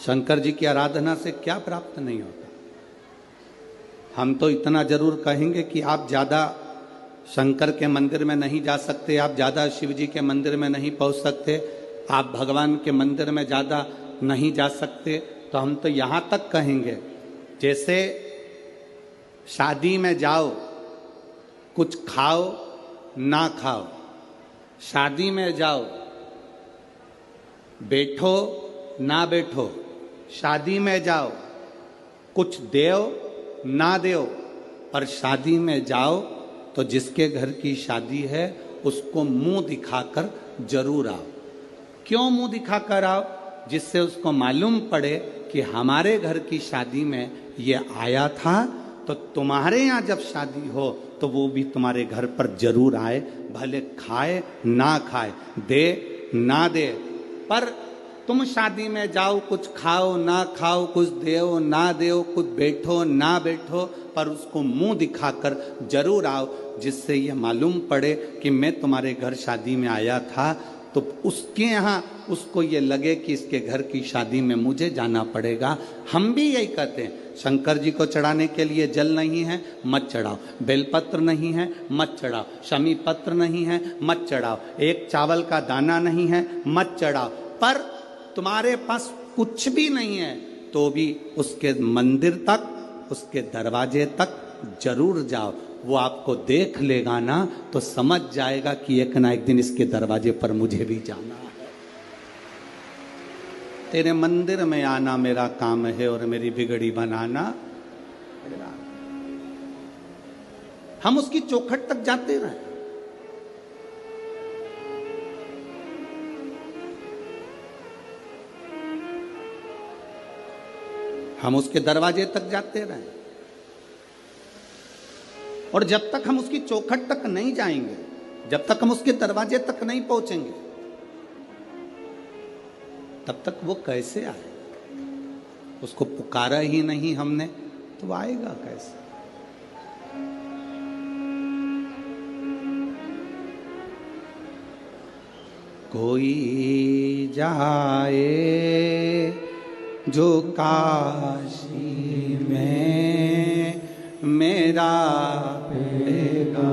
शंकर जी की आराधना से क्या प्राप्त नहीं होता। हम तो इतना जरूर कहेंगे कि आप ज़्यादा शंकर के मंदिर में नहीं जा सकते, आप ज़्यादा शिव जी के मंदिर में नहीं पहुंच सकते, आप भगवान के मंदिर में ज़्यादा नहीं जा सकते। तो हम तो यहाँ तक कहेंगे, जैसे शादी में जाओ, कुछ खाओ ना खाओ, शादी में जाओ, बैठो ना बैठो, शादी में जाओ, कुछ देओ ना देओ, पर शादी में जाओ तो जिसके घर की शादी है उसको मुंह दिखाकर जरूर आओ। क्यों मुंह दिखाकर आओ? जिससे उसको मालूम पड़े कि हमारे घर की शादी में ये आया था, तो तुम्हारे यहाँ जब शादी हो तो वो भी तुम्हारे घर पर जरूर आए, भले खाए ना खाए, दे ना दे, पर तुम शादी में जाओ, कुछ खाओ ना खाओ, कुछ देओ ना देओ, कुछ बैठो ना बैठो, पर उसको मुंह दिखाकर जरूर आओ, जिससे ये मालूम पड़े कि मैं तुम्हारे घर शादी में आया था। तो उसके यहाँ उसको ये लगे कि इसके घर की शादी में मुझे जाना पड़ेगा। हम भी यही कहते हैं, शंकर जी को चढ़ाने के लिए जल नहीं है मत चढ़ाओ, बेलपत्र नहीं है मत चढ़ाओ, शमी पत्र नहीं है मत चढ़ाओ, एक चावल का दाना नहीं है मत चढ़ाओ, पर तुम्हारे पास कुछ भी नहीं है तो भी उसके मंदिर तक, उसके दरवाजे तक जरूर जाओ। वो आपको देख लेगा ना तो समझ जाएगा कि एक ना एक दिन इसके दरवाजे पर मुझे भी जाना है। तेरे मंदिर में आना मेरा काम है और मेरी बिगड़ी बनाना। हम उसकी चौखट तक जाते रहे, हम उसके दरवाजे तक जाते रहे, और जब तक हम उसकी चौखट तक नहीं जाएंगे, जब तक हम उसके दरवाजे तक नहीं पहुंचेंगे, तब तक वो कैसे आए? उसको पुकारा ही नहीं हमने तो वो आएगा कैसे? कोई जाए जो काशी में मेरा पैगाम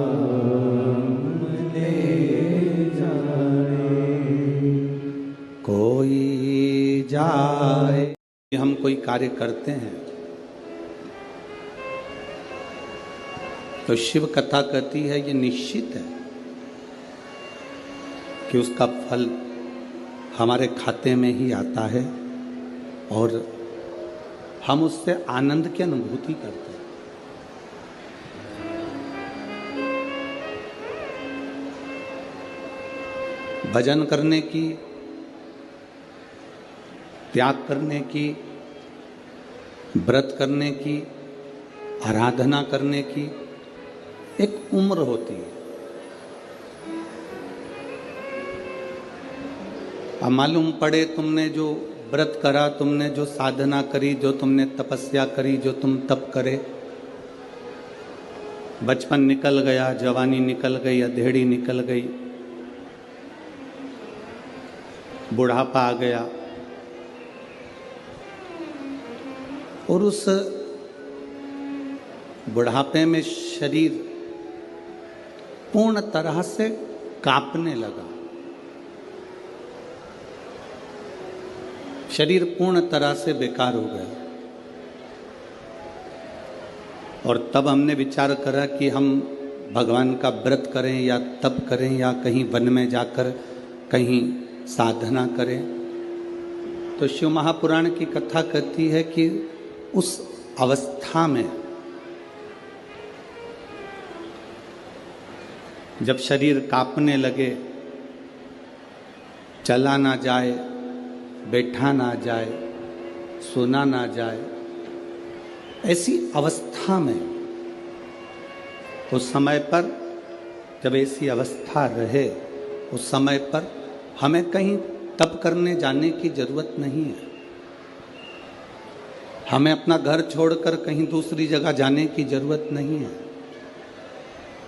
ले जाए, कोई जाए। हम कोई कार्य करते हैं तो शिव कथा कहती है ये निश्चित है कि उसका फल हमारे खाते में ही आता है और हम उससे आनंद की अनुभूति करते हैं। भजन करने की, त्याग करने की, व्रत करने की, आराधना करने की एक उम्र होती है। अब मालूम पड़े तुमने जो व्रत करा, तुमने जो साधना करी, जो तुमने तपस्या करी, जो तुम तप करे, बचपन निकल गया, जवानी निकल गई, अधेड़ी निकल गई, बुढ़ापा आ गया, और उस बुढ़ापे में शरीर पूर्ण तरह से कांपने लगा, शरीर पूर्ण तरह से बेकार हो गया। और तब हमने विचार करा कि हम भगवान का व्रत करें या तप करें या कहीं वन में जाकर कहीं साधना करें। तो शिव महापुराण की कथा कहती है कि उस अवस्था में जब शरीर कांपने लगे, चला ना जाए, बैठा ना जाए, सोना ना जाए, ऐसी अवस्था में, उस समय पर जब ऐसी अवस्था रहे, उस समय पर हमें कहीं तप करने जाने की जरूरत नहीं है। हमें अपना घर छोड़कर कहीं दूसरी जगह जाने की जरूरत नहीं है।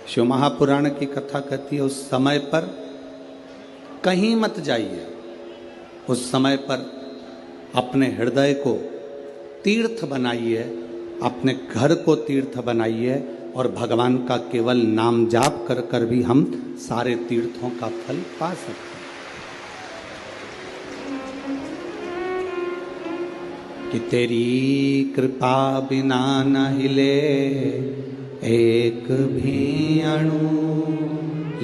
शिव महापुराण की कथा कहती है उस समय पर कहीं मत जाइए, उस समय पर अपने हृदय को तीर्थ बनाइए, अपने घर को तीर्थ बनाइए और भगवान का केवल नाम जाप कर कर भी हम सारे तीर्थों का फल पा सकते हैं। कि तेरी कृपा बिना न हिले एक भी अणु,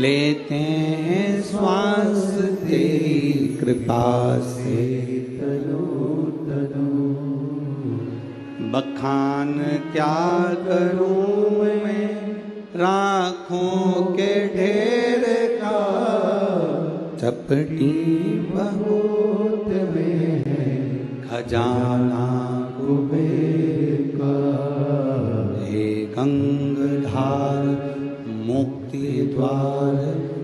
लेते हैं श्वास तेरी कृपा से तनु तनु। बखान क्या करूं मैं राखों के ढेर का, चपटी बहुत में है खजाना कुबेर का। हे गंगाधार मुक्ति द्वार